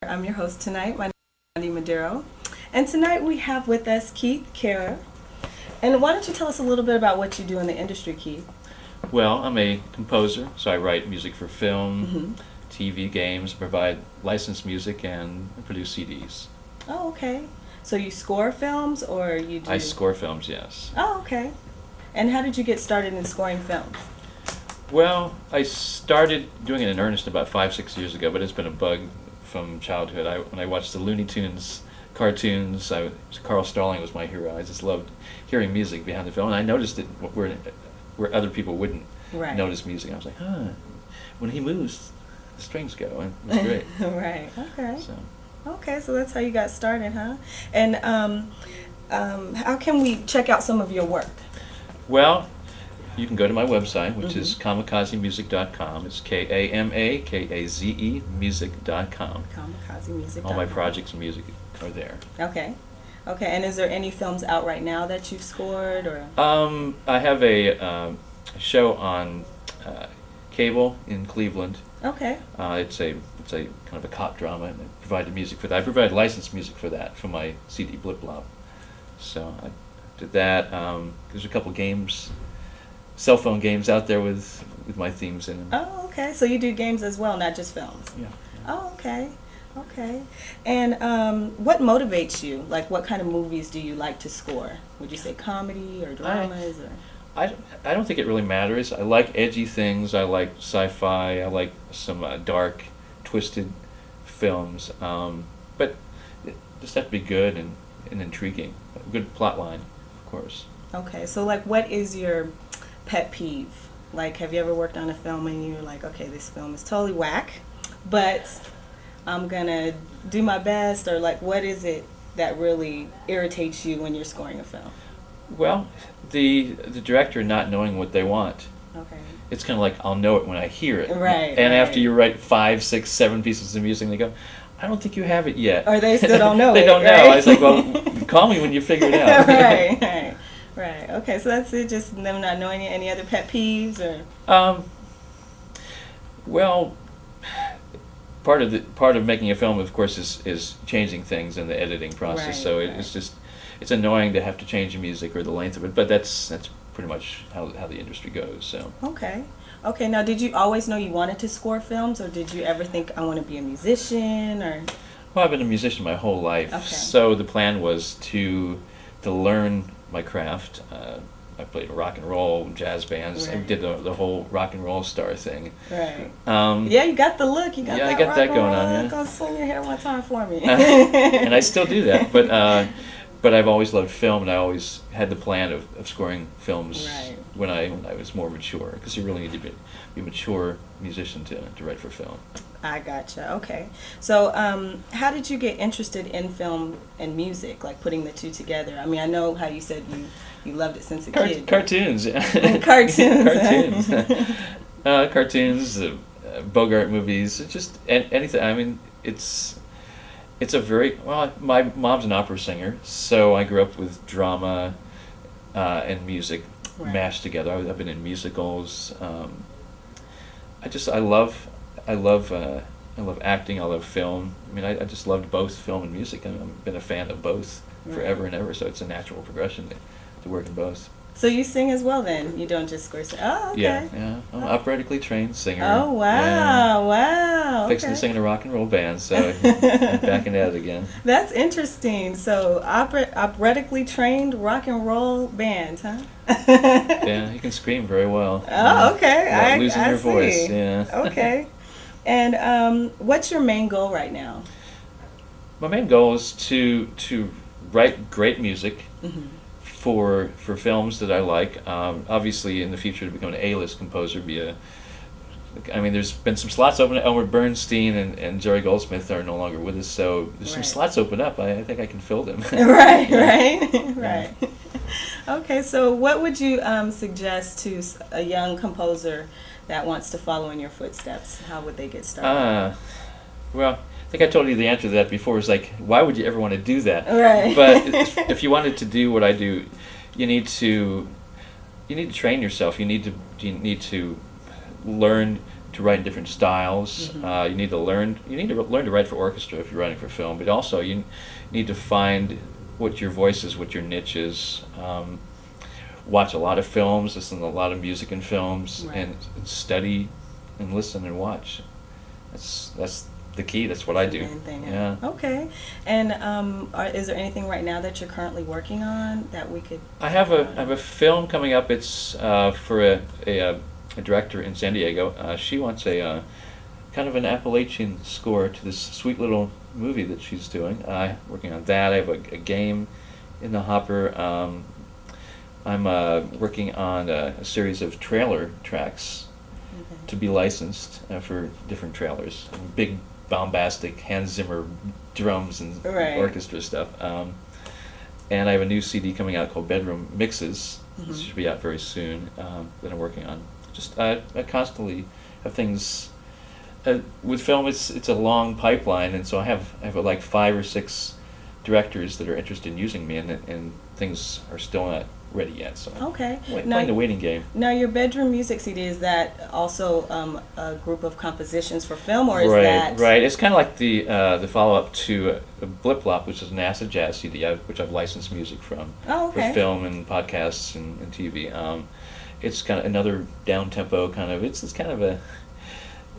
I'm your host tonight. My name is Andy Madero. And tonight we have with us Keith Kehrer. And why don't you tell us a little bit about what you do in the industry, Keith? Well, I'm a composer, so I write music for film, Mm-hmm. TV, games, provide licensed music, and produce CDs. Oh, okay. So you score films or you do... I score films, yes. Oh, okay. And how did you get started in scoring films? Well, I started doing it in earnest about 5-6 years ago, but it's been a bug from childhood. When I watched the Looney Tunes cartoons, Carl Stalling was my hero. I just loved hearing music behind the film, and I noticed it where other people wouldn't Right. notice music. I was like, when he moves, the strings go, and it was great. Right. Okay. So. Okay, so that's how you got started, huh? And how can we check out some of your work? Well, you can go to my website, which is kamikazemusic.com. It's KAMAKAZE music.com. KamikazeMusic.com. All my projects and music are there. Okay. Okay, and is there any films out right now that you've scored, or? I have a show on cable in Cleveland. Okay. It's a kind of a cop drama, and I provided music for that. I provided licensed music for that for my CD Blip Blop. So I did that. There's a couple games, cell phone games out there with my themes in them. Oh, okay. So you do games as well, not just films. Yeah. Oh, okay. Okay. And what motivates you? Like, what kind of movies do you like to score? Would you say comedy or dramas or? I don't think it really matters. I like edgy things. I like sci-fi. I like some dark, twisted films. But it just have to be good and intriguing. A good plot line, of course. Okay. So, like, what is your pet peeve? Like, have you ever worked on a film and you're like, okay, this film is totally whack, but I'm gonna do my best, or like, what is it that really irritates you when you're scoring a film? Well, the director not knowing what they want. Okay. It's kind of like I'll know it when I hear it. Right. And right. after you write 5, 6, 7 pieces of music, they go, I don't think you have it yet. Or they still don't know They it, don't know. right? I was like, well, call me when you figure it out. Right. Okay, so that's it. Just them not knowing it. Any other pet peeves or? Well, part of making a film, of course, is changing things in the editing process. Right, So right. it's annoying to have to change the music or the length of it, but that's pretty much how the industry goes. So. Okay. Okay. Now, did you always know you wanted to score films, or did you ever think I want to be a musician, or? Well, I've been a musician my whole life, Okay. so the plan was to learn my craft. I played rock and roll, jazz bands. I Right. did the whole rock and roll star thing. Right. Yeah, Yeah, you got the look. You got yeah, I that got rock that and going on, roll. yeah. Go swing your hair one time for me. and I still do that, but I've always loved film, and I always had the plan of scoring films Right. when I was more mature, because you really need to be a mature musician to write for film. I gotcha. Okay. So, how did you get interested in film and music, like putting the two together? I mean, I know how you said you loved it since a kid. Cartoons. Yeah. Cartoons. Cartoons, Bogart movies, it's just anything. I mean, it's a very, well, my mom's an opera singer, so I grew up with drama and music Right. mashed together. I've been in musicals. I love acting. I love film. I mean, I just loved both film and music. I've been a fan of both forever and ever, so it's a natural progression to work in both. So you sing as well, then? You don't just score. Oh, okay. Yeah. I'm an operatically trained singer. Oh, wow, Yeah. wow. Fixing to Okay. sing in a rock and roll band, so I'm back in at it again. That's interesting. So, operatically trained rock and roll band, huh? Yeah, you can scream very well. Oh, okay. Without losing your see. voice. Yeah. Okay. And what's your main goal right now? My main goal is to write great music Mm-hmm. for films that I like. Obviously, in the future, to become an A-list composer, there's been some slots open. Elmer Bernstein and Jerry Goldsmith are no longer with us, so there's some Right. slots open up. I think I can fill them. Right. Okay, so what would you suggest to a young composer that wants to follow in your footsteps? How would they get started? Well, I think I told you the answer to that before. It's like, why would you ever want to do that? Right. But if you wanted to do what I do, you need to train yourself. You need to learn to write in different styles. Mm-hmm. You need to learn to write for orchestra if you're writing for film, but also you need to find what your voice is, what your niche is. Watch a lot of films, listen to a lot of music in films, Right. and study and listen and watch. That's the key. That's what I do. Main thing. Yeah. Okay. And is there anything right now that you're currently working on that we could? I have a film coming up. It's for a director in San Diego. She wants a kind of an Appalachian score to this sweet little movie that she's doing. Working on that. I have a game in the hopper. I'm working on a series of trailer tracks to be licensed for different trailers. Big, bombastic Hans Zimmer drums and Right. orchestra stuff. And I have a new CD coming out called Bedroom Mixes. Mm-hmm. This should be out very soon, that I'm working on. Just I constantly have things. With film, it's a long pipeline, and so I have like 5 or 6 directors that are interested in using me, and things are still not ready yet. So Okay. playing the waiting game. Now, your bedroom music CD, is that also a group of compositions for film, or is Right, that right. It's kind of like the follow-up to Blip Blop, which is an acid jazz CD, which I've licensed music from okay. for film and podcasts and TV. It's kind of another down-tempo kind of. It's kind of a.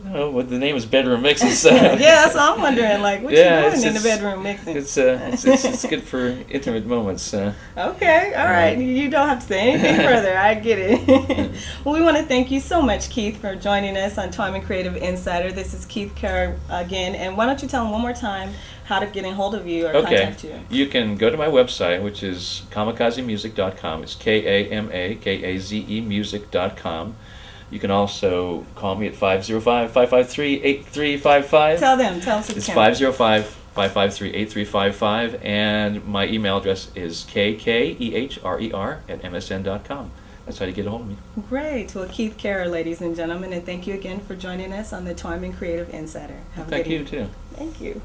I don't know what the name is. Bedroom Mixes. Yeah, that's what I'm wondering. Like, what Yeah, you doing in the it's- bedroom mixing? It's good for intimate moments. Okay, all right. You don't have to say anything further. I get it. Well, we want to thank you so much, Keith, for joining us on Twyman Creative Insider. This is Keith Kehrer again. And why don't you tell them one more time how to get in hold of you or Okay. contact you? You can go to my website, which is kamikazemusic.com. It's KAMAKAZE music.com. You can also call me at 505-553-8355. Tell us if you It's can. 505-553-8355, and my email address is kkeher@msn.com. That's how you get a hold of me. Great. Well, Keith Kehrer, ladies and gentlemen, and thank you again for joining us on the Twyman Creative Insider. Have a Thank good you, evening. too. Thank you.